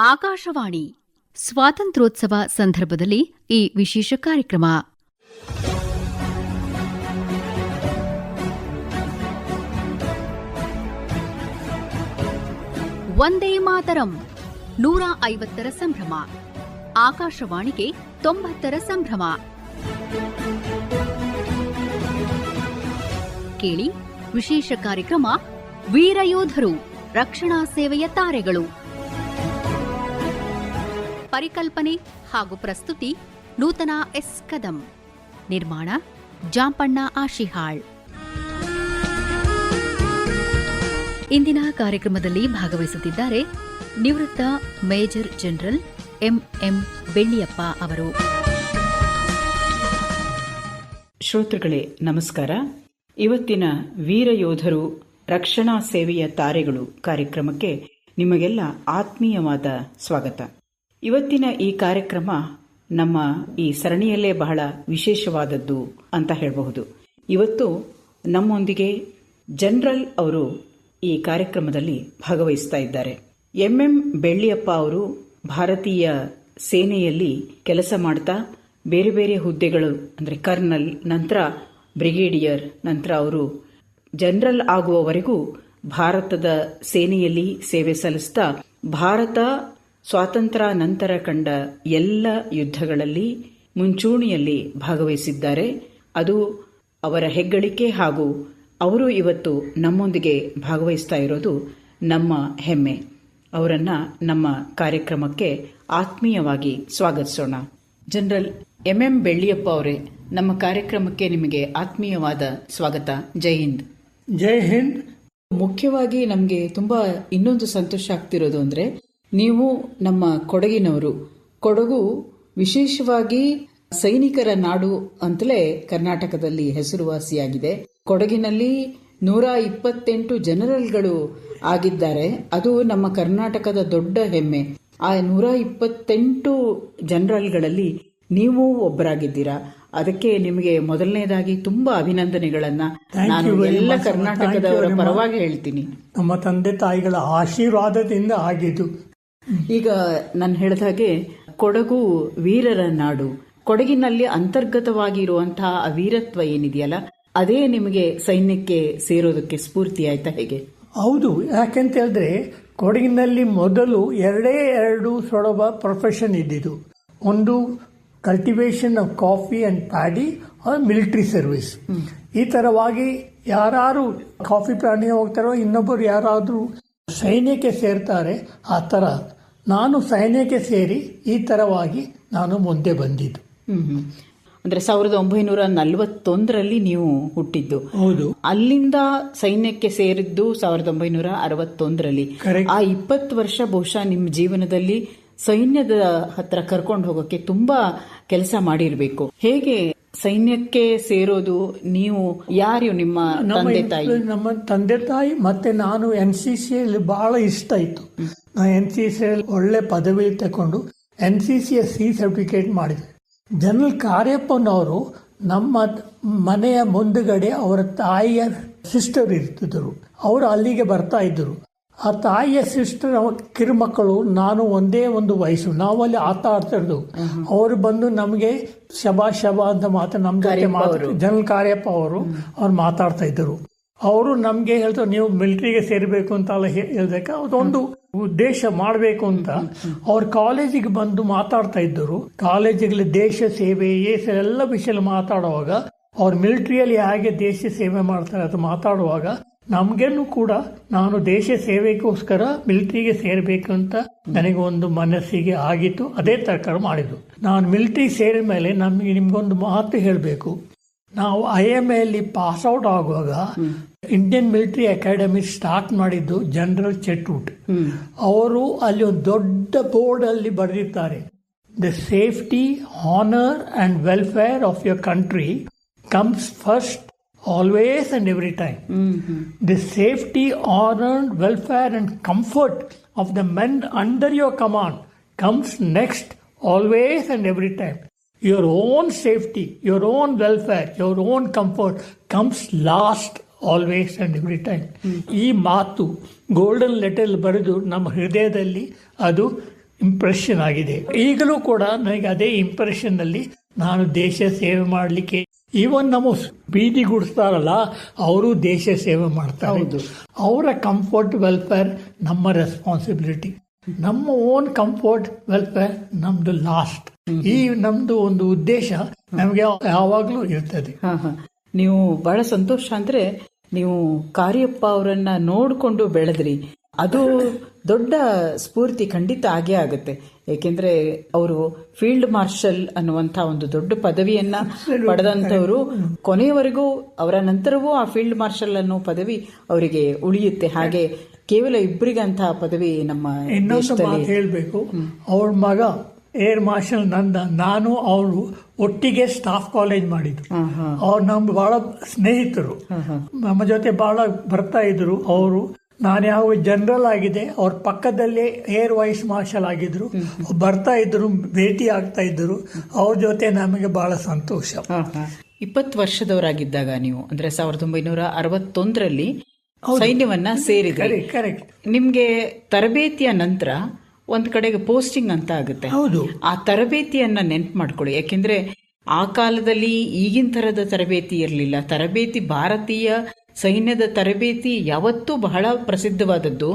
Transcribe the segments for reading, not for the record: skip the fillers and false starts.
ಆಕಾಶವಾಣಿ ಸ್ವಾತಂತ್ರ್ಯೋತ್ಸವ ಸಂದರ್ಭದಲ್ಲಿ ಈ ವಿಶೇಷ ಕಾರ್ಯಕ್ರಮ. ವಂದೇ ಮಾತರಂ 150ರ ಸಂಭ್ರಮ, ಆಕಾಶವಾಣಿಗೆ 90ರ ಸಂಭ್ರಮ. ಕೇಳಿ ವಿಶೇಷ ಕಾರ್ಯಕ್ರಮ ವೀರಯೋಧರು, ರಕ್ಷಣಾ ಸೇವೆಯ ತಾರೆಗಳು. ಪರಿಕಲ್ಪನೆ ಹಾಗೂ ಪ್ರಸ್ತುತಿ ನೂತನ ಎಸ್ ಕದಂ. ನಿರ್ಮಾಣ ಜಾಂಪಣ್ಣ ಆಶಿಹಾಳ್. ಇಂದಿನ ಕಾರ್ಯಕ್ರಮದಲ್ಲಿ ಭಾಗವಹಿಸುತ್ತಿದ್ದಾರೆ ನಿವೃತ್ತ ಮೇಜರ್ ಜನರಲ್ ಎಂಎಂ ಬೆಳ್ಳಿಯಪ್ಪ ಅವರು. ಶ್ರೋತೃಗಳೇ ನಮಸ್ಕಾರ. ಇವತ್ತಿನ ವೀರಯೋಧರು, ರಕ್ಷಣಾ ಸೇವೆಯ ತಾರೆಗಳು ಕಾರ್ಯಕ್ರಮಕ್ಕೆ ನಿಮಗೆಲ್ಲ ಆತ್ಮೀಯವಾದ ಸ್ವಾಗತ. ಇವತ್ತಿನ ಈ ಕಾರ್ಯಕ್ರಮ ನಮ್ಮ ಈ ಸರಣಿಯಲ್ಲೇ ಬಹಳ ವಿಶೇಷವಾದದ್ದು ಅಂತ ಹೇಳಬಹುದು. ಇವತ್ತು ನಮ್ಮೊಂದಿಗೆ ಜನರಲ್ ಅವರು ಈ ಕಾರ್ಯಕ್ರಮದಲ್ಲಿ ಭಾಗವಹಿಸ್ತಾ ಇದ್ದಾರೆ. ಎಂಎಂ ಬೆಳ್ಳಿಯಪ್ಪ ಅವರು ಭಾರತೀಯ ಸೇನೆಯಲ್ಲಿ ಕೆಲಸ ಮಾಡ್ತಾ ಬೇರೆ ಬೇರೆ ಹುದ್ದೆಗಳು ಅಂದರೆ ಕರ್ನಲ್, ನಂತರ ಬ್ರಿಗೇಡಿಯರ್, ನಂತರ ಅವರು ಜನರಲ್ ಆಗುವವರೆಗೂ ಭಾರತದ ಸೇನೆಯಲ್ಲಿ ಸೇವೆ ಸಲ್ಲಿಸ್ತಾ ಭಾರತ ಸ್ವಾತಂತ್ರ್ಯ ನಂತರ ಕಂಡ ಎಲ್ಲ ಯುದ್ಧಗಳಲ್ಲಿ ಮುಂಚೂಣಿಯಲ್ಲಿ ಭಾಗವಹಿಸಿದ್ದಾರೆ. ಅದು ಅವರ ಹೆಗ್ಗಳಿಕೆ ಹಾಗೂ ಅವರು ಇವತ್ತು ನಮ್ಮೊಂದಿಗೆ ಭಾಗವಹಿಸ್ತಾ ಇರೋದು ನಮ್ಮ ಹೆಮ್ಮೆ. ಅವರನ್ನ ನಮ್ಮ ಕಾರ್ಯಕ್ರಮಕ್ಕೆ ಆತ್ಮೀಯವಾಗಿ ಸ್ವಾಗತಿಸೋಣ. ಜನರಲ್ ಎಂಎಂ ಬೆಳ್ಳಿಯಪ್ಪ ಅವರೇ, ನಮ್ಮ ಕಾರ್ಯಕ್ರಮಕ್ಕೆ ನಿಮಗೆ ಆತ್ಮೀಯವಾದ ಸ್ವಾಗತ. ಜೈ ಹಿಂದ್. ಜೈ ಹಿಂದ್. ಮುಖ್ಯವಾಗಿ ನಮಗೆ ತುಂಬಾ ಇನ್ನೊಂದು ಸಂತೋಷ ಆಗ್ತಿರೋದು ಅಂದ್ರೆ ನೀವು ನಮ್ಮ ಕೊಡಗಿನವರು. ಕೊಡಗು ವಿಶೇಷವಾಗಿ ಸೈನಿಕರ ನಾಡು ಅಂತಲೇ ಕರ್ನಾಟಕದಲ್ಲಿ ಹೆಸರುವಾಸಿಯಾಗಿದೆ. ಕೊಡಗಿನಲ್ಲಿ 128 ಜನರಲ್ಗಳು ಆಗಿದ್ದಾರೆ. ಅದು ನಮ್ಮ ಕರ್ನಾಟಕದ ದೊಡ್ಡ ಹೆಮ್ಮೆ. ಆ 128 ಜನರಲ್ಗಳಲ್ಲಿ ನೀವು ಒಬ್ಬರಾಗಿದ್ದೀರಾ. ಅದಕ್ಕೆ ನಿಮಗೆ ಮೊದಲನೇದಾಗಿ ತುಂಬಾ ಅಭಿನಂದನೆಗಳನ್ನ ನಾನು ಎಲ್ಲ ಕರ್ನಾಟಕದವರ ಪರವಾಗಿ ಹೇಳ್ತೀನಿ. ನಮ್ಮ ತಂದೆ ತಾಯಿಗಳ ಆಶೀರ್ವಾದದಿಂದ ಆಗಿದ್ದು. ಈಗ ನಾನು ಹೇಳಿದ ಹಾಗೆ ಕೊಡಗು ವೀರರ ನಾಡು. ಕೊಡಗಿನಲ್ಲಿ ಅಂತರ್ಗತವಾಗಿ ಇರುವಂತಹ ವೀರತ್ವ ಏನಿದೆಯಲ್ಲ, ಅದೇ ನಿಮಗೆ ಸೈನ್ಯಕ್ಕೆ ಸೇರೋದಕ್ಕೆ ಸ್ಫೂರ್ತಿ ಆಯ್ತಾ ಹೇಗೆ? ಹೌದು, ಯಾಕೆಂತ ಹೇಳಿದ್ರೆ ಕೊಡಗಿನಲ್ಲಿ ಮೊದಲು ಎರಡು ಸೊಡಬ ಪ್ರೊಫೆಷನ್ ಇದ್ದಿದ್ದು. ಒಂದು cultivation of coffee and paddy or military service. ಈ ತರವಾಗಿ ಯಾರು ಕಾಫಿ ಪ್ಲಾಂಟ್ಗೆ ಹೋಗ್ತಾರೋ, ಇನ್ನೊಬ್ಬರು ಯಾರಾದ್ರೂ ಸೈನ್ಯಕ್ಕೆ ಸೇರ್ತಾರೆ. ಆ ತರ ನಾನು ಸೈನ್ಯಕ್ಕೆ ಸೇರಿ ಈ ತರವಾಗಿ ನಾನು ಮುಂದೆ ಬಂದಿದ್ದು. ಅಂದ್ರೆ 1941ರಲ್ಲಿ ನೀವು ಹುಟ್ಟಿದ್ದು. ಹೌದು. ಅಲ್ಲಿಂದ ಸೈನ್ಯಕ್ಕೆ ಸೇರಿದ್ದು 1961ರಲ್ಲಿ. ಆ 20 ವರ್ಷ ಬಹುಶಃ ನಿಮ್ಮ ಜೀವನದಲ್ಲಿ ಸೈನ್ಯದ ಹತ್ರ ಕರ್ಕೊಂಡು ಹೋಗೋಕೆ ತುಂಬಾ ಕೆಲಸ ಮಾಡಿರ್ಬೇಕು. ಹೇಗೆ ಸೈನ್ಯಕ್ಕೆ ಸೇರೋದು? ನೀವು ಯಾರು? ನಿಮ್ಮ ತಂದೆ ತಾಯಿ? ನಮ್ಮ ತಂದೆ ತಾಯಿ ಮತ್ತೆ ನಾನು NCC ಬಹಳ ಇಷ್ಟ ಇತ್ತು. ನಾನು NCC ಒಳ್ಳೆ ಪದವಿ ತಗೊಂಡು NCC C ಸರ್ಟಿಫಿಕೇಟ್ ಮಾಡಿದೆ. ಜನರಲ್ ಕಾರ್ಯಪ್ಪನವರು ನಮ್ಮ ಮನೆಯ ಮುಂದುಗಡೆ ಅವರ ತಾಯಿಯ ಸಿಸ್ಟರ್ ಇರ್ತಿದ್ರು. ಅವರು ಅಲ್ಲಿಗೆ ಬರ್ತಾ ಇದ್ರು. ಆ ತಾಯಿಯ ಸಿಸ್ಟರ್ ಕಿರುಮಕ್ಕಳು, ನಾನು ಒಂದೇ ಒಂದು ವಯಸ್ಸು, ನಾವು ಅಲ್ಲಿ ಆಟ ಆಡ್ತಿರ್ದು. ಅವರು ಬಂದು ನಮಗೆ ಶಬಾ ಅಂತ ನಮ್ಮ ಜೊತೆ ಜನರಲ್ ಕಾರ್ಯಪ್ಪ ಅವರು ಮಾತಾಡ್ತಾ ಇದ್ರು. ಅವರು ನಮ್ಗೆ ಹೇಳ್ತಾರೆ, ನೀವು ಮಿಲಿಟರಿಗೆ ಸೇರ್ಬೇಕು ಅಂತ ಅಲ್ಲ ಹೇಳ್ಬೇಕು, ಅದೊಂದು ಉದ್ದೇಶ ಮಾಡಬೇಕು ಅಂತ ಅವ್ರ ಕಾಲೇಜಿಗೆ ಬಂದು ಮಾತಾಡ್ತಾ ಇದ್ದರು. ಕಾಲೇಜಿಗೆ ದೇಶ ಸೇವೆ ಎಲ್ಲ ವಿಷಯ ಮಾತಾಡುವಾಗ, ಅವ್ರ ಮಿಲಿಟರಿಯಲ್ಲಿ ಹೇಗೆ ದೇಶ ಸೇವೆ ಮಾಡ್ತಾರೆ ಅದು ಮಾತಾಡುವಾಗ ನಮ್ಗೇನು ಕೂಡ ನಾನು ದೇಶ ಸೇವೆಗೋಸ್ಕರ ಮಿಲಿಟರಿಗೆ ಸೇರ್ಬೇಕು ಅಂತ ನನಗೆ ಒಂದು ಮನಸ್ಸಿಗೆ ಆಗಿತ್ತು. ಅದೇ ತರಕಾರ ಮಾಡಿದ್ದು. ನಾನು ಮಿಲಿಟರಿ ಸೇರಿದ ಮೇಲೆ ನಿಮ್ಗೊಂದು ಮಾತು ಹೇಳಬೇಕು. ನಾವು IMA ಪಾಸ್ ಔಟ್ ಆಗುವಾಗ ಇಂಡಿಯನ್ ಮಿಲಿಟರಿ ಅಕಾಡೆಮಿ ಸ್ಟಾರ್ಟ್ ಮಾಡಿದ್ದು ಜನರಲ್ ಚೆಟ್ವುಡ್. ಅವರು ಅಲ್ಲಿ ಒಂದು ದೊಡ್ಡ ಬೋರ್ಡ್ ಅಲ್ಲಿ ಬರೆದಿದ್ದಾರೆ, the safety, honour and welfare of your country comes first, always and every time. The safety, honor, welfare and comfort of the men under your command comes next, always and every time. Your own safety, your own welfare, your own comfort comes last always and every time. ಈ ಮಾತು golden letter ಬರೆದು ನಮ್ಮ ಹೃದಯದಲ್ಲಿ ಅದು impression ಆಗಿದೆ. ಈಗಲೂ ಕೂಡ ನನಗೆ ಅದೇ ಇಂಪ್ರೆಷನ್ನಲ್ಲಿ ನಾನು ದೇಶ ಸೇವೆ ಮಾಡಲಿಕ್ಕೆ, ಈವನ್ ನಮ್ಮ ಬೀದಿ ಗುಡಿಸ್ತಾರಲ್ಲ ಅವರು ದೇಶ ಸೇವೆ ಮಾಡ್ತಾರೆ. ಅವರ ಕಂಫರ್ಟ್ ವೆಲ್ಫೇರ್ ನಮ್ಮ ರೆಸ್ಪಾನ್ಸಿಬಿಲಿಟಿ. ನಮ್ಮ ಓನ್ ಕಂಫರ್ಟ್ ವೆಲ್ಫೇರ್ ನಮ್ದು ಲಾಸ್ಟ್. ಈ ನಮ್ದು ಒಂದು ಉದ್ದೇಶ ನಮಗೆ ಯಾವಾಗಲೂ ಇರ್ತದೆ. ನೀವು ಬಹಳ ಸಂತೋಷ. ಅಂದ್ರೆ ನೀವು ಕಾರ್ಯಪ್ಪ ಅವರನ್ನ ನೋಡಿಕೊಂಡು ಬೆಳೆದ್ರಿ, ಅದು ದೊಡ್ಡ ಸ್ಫೂರ್ತಿ ಖಂಡಿತ ಆಗೇ ಆಗುತ್ತೆ. ಏಕೆಂದ್ರೆ ಅವರು ಫೀಲ್ಡ್ ಮಾರ್ಷಲ್ ಅನ್ನುವಂಥ ಒಂದು ದೊಡ್ಡ ಪದವಿಯನ್ನ ಪಡೆದಂಥವರು, ಕೊನೆಯವರೆಗೂ ಅವರ ನಂತರವೂ ಆ ಫೀಲ್ಡ್ ಮಾರ್ಷಲ್ ಅನ್ನೋ ಪದವಿ ಅವರಿಗೆ ಉಳಿಯುತ್ತೆ. ಹಾಗೆ ಕೇವಲ ಇಬ್ಬರಿಗಂತಹ ಪದವಿ ನಮ್ಮ ಇನ್ನೊಂದು ಹೇಳಬೇಕು. ಅವ್ರ ಮಗ ಏರ್ ಮಾರ್ಷಲ್ ನಾನು ಅವರು ಒಟ್ಟಿಗೆ ಸ್ಟಾಫ್ ಕಾಲೇಜ್ ಮಾಡಿದ್ರು. ಅವ್ರು ನಮ್ಗೆ ಬಹಳ ಸ್ನೇಹಿತರು, ನಮ್ಮ ಜೊತೆ ಬಹಳ ಬರ್ತಾ ಇದ್ರು. ಅವರು ನಾನು ಯಾವ ಜನರಲ್ ಆಗಿದೆ, ಅವ್ರ ಪಕ್ಕದಲ್ಲೇ ಏರ್ ವೈಸ್ ಮಾರ್ಷಲ್ ಆಗಿದ್ರು, ಬರ್ತಾ ಇದ್ರು, ಭೇಟಿ ಆಗ್ತಾ ಇದ್ರು. ಅವ್ರ ಜೊತೆ ನಮಗೆ ಬಹಳ ಸಂತೋಷ. 20 ವರ್ಷದವರಾಗಿದ್ದಾಗ ನೀವು ಅಂದ್ರೆ 1961ರಲ್ಲಿ ಸೈನ್ಯವನ್ನ ಸೇರಿದ್ರಿ. ಕರೆಕ್ಟ್. ನಿಮ್ಗೆ ತರಬೇತಿಯ ನಂತರ ಒಂದ್ ಕಡೆಗೆ ಪೋಸ್ಟಿಂಗ್ ಅಂತ ಆಗುತ್ತೆ. ಹೌದು. ಆ ತರಬೇತಿಯನ್ನ ನೆನ್ಪು ಮಾಡ್ಕೊಳ್ಳಿ. ಯಾಕೆಂದ್ರೆ ಆ ಕಾಲದಲ್ಲಿ ಈಗಿನ ತರದ ತರಬೇತಿ ಇರಲಿಲ್ಲ. ತರಬೇತಿ, ಭಾರತೀಯ ಸೈನ್ಯದ ತರಬೇತಿ ಯಾವತ್ತೂ ಬಹಳ ಪ್ರಸಿದ್ಧವಾದದ್ದು.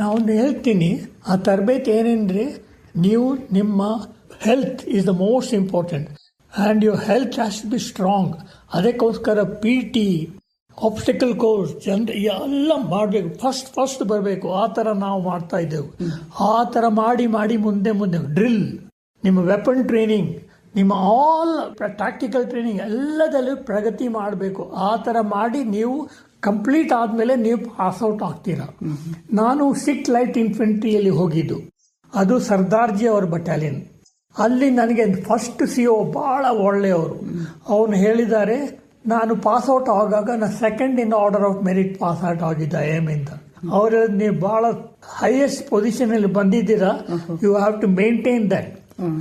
ನಾನು ಹೇಳ್ತೀನಿ, ಆ ತರಬೇತಿ ಏನೆಂದ್ರೆ, ನೀವು ನಿಮ್ಮ health is the most important and your health has to be strong. ಅದಕ್ಕೋಸ್ಕರ PT, ಆಬ್ಸ್ಟಿಕಲ್ ಕೋರ್ಸ್ ಎಲ್ಲ ಮಾಡಬೇಕು. ಫಸ್ಟ್ ಬರಬೇಕು. ಆ ಥರ ನಾವು ಮಾಡ್ತಾ ಇದ್ದೆವು. ಆ ಥರ ಮಾಡಿ ಮುಂದೆ ಡ್ರಿಲ್, ನಿಮ್ಮ ವೆಪನ್ ಟ್ರೈನಿಂಗ್, ನಿಮ್ಮ ಆಲ್ ಪ್ರಾಕ್ಟಿಕಲ್ ಟ್ರೈನಿಂಗ್ ಎಲ್ಲದಲ್ಲೂ ಪ್ರಗತಿ ಮಾಡಬೇಕು. ಆ ಥರ ಮಾಡಿ ನೀವು ಕಂಪ್ಲೀಟ್ ಆದಮೇಲೆ ನೀವು ಪಾಸ್ಔಟ್ ಆಗ್ತೀರಾ. ನಾನು 6th ಲೈಟ್ ಇನ್ಫೆಂಟ್ರಿಯಲ್ಲಿ ಹೋಗಿದ್ದು, ಅದು ಸರ್ದಾರ್ಜಿ ಅವರ ಬಟಾಲಿಯನ್. ಅಲ್ಲಿ ನನಗೆ ಫಸ್ಟ್ CO ಭಾಳ ಒಳ್ಳೆಯವರು. ಅವನು ಹೇಳಿದ್ದಾರೆ, ನಾನು ಪಾಸ್ಔಟ್ ಆಗಾಗ ನಾನು 2nd in order of merit pass out ಆಗಿದ್ದ IIM ಇಂದ. ಅವರು ನೀವು ಭಾಳ ಹೈಯೆಸ್ಟ್ ಪೊಸಿಷನ್ ಅಲ್ಲಿ ಬಂದಿದ್ದೀರಾ, you have to maintain that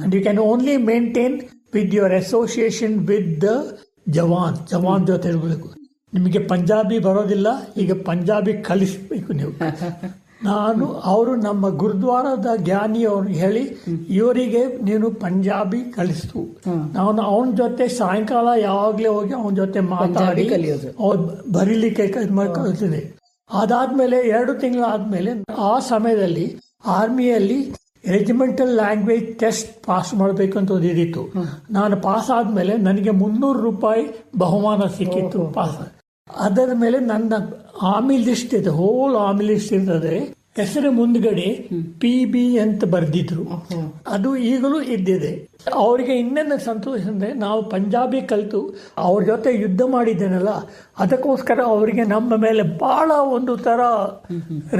and you can only maintain with your association with the jawan ಜೊತೆ ಇರಬೇಕು. ನಿಮಗೆ ಪಂಜಾಬಿ ಬರೋದಿಲ್ಲ, ಈಗ ಪಂಜಾಬಿ ಕಲಿಸ್ಬೇಕು ನೀವು. ಅವರು ನಮ್ಮ ಗುರುದ್ವಾರದ ಜ್ಞಾನಿ ಅವ್ರಿಗೆ ಹೇಳಿ, ಇವರಿಗೆ ನೀನು ಪಂಜಾಬಿ ಕಲಿಸ್ತು. ನಾನು ಅವನ ಜೊತೆ ಸಾಯಂಕಾಲ ಯಾವಾಗ್ಲೇ ಹೋಗಿ ಅವನ ಜೊತೆ ಮಾತಾಡಿ ಅವ್ರು ಬರೀಲಿಕ್ಕೆ ಕಲಿಸಿದೆ. ಅದಾದ್ಮೇಲೆ 2 ತಿಂಗಳಾದ್ಮೇಲೆ ಆ ಸಮಯದಲ್ಲಿ ಆರ್ಮಿಯಲ್ಲಿ ರೆಜಿಮೆಂಟಲ್ ಲ್ಯಾಂಗ್ವೇಜ್ ಟೆಸ್ಟ್ ಪಾಸ್ ಮಾಡಬೇಕು ಅಂತ ಓದಿದಿತ್ತು. ನಾನು ಪಾಸ್ ಆದ್ಮೇಲೆ ನನಗೆ ₹300 ಬಹುಮಾನ ಸಿಕ್ಕಿತ್ತು ಪಾಸ್. ಅದರ ಮೇಲೆ ನನ್ನ ಆರ್ಮಿ ಲಿಸ್ಟ್ ಇದೆ, ಹೋಲ್ ಆರ್ಮಿ ಲಿಸ್ಟ್ ಇರ್ತದೆ. ಹೆಸರು ಮುಂದ್ಗಡೆ PB ಅಂತ ಬರೆದಿದ್ರು. ಅದು ಈಗಲೂ ಇದ್ದಿದೆ. ಅವರಿಗೆ ಇನ್ನೊಂದು ಸಂತೋಷ ಅಂದ್ರೆ, ನಾವು ಪಂಜಾಬಿ ಕಲಿತು ಅವ್ರ ಜೊತೆ ಯುದ್ಧ ಮಾಡಿದ್ದೇನಲ್ಲ, ಅದಕ್ಕೋಸ್ಕರ ಅವರಿಗೆ ನಮ್ಮ ಮೇಲೆ ಬಹಳ ಒಂದು ತರ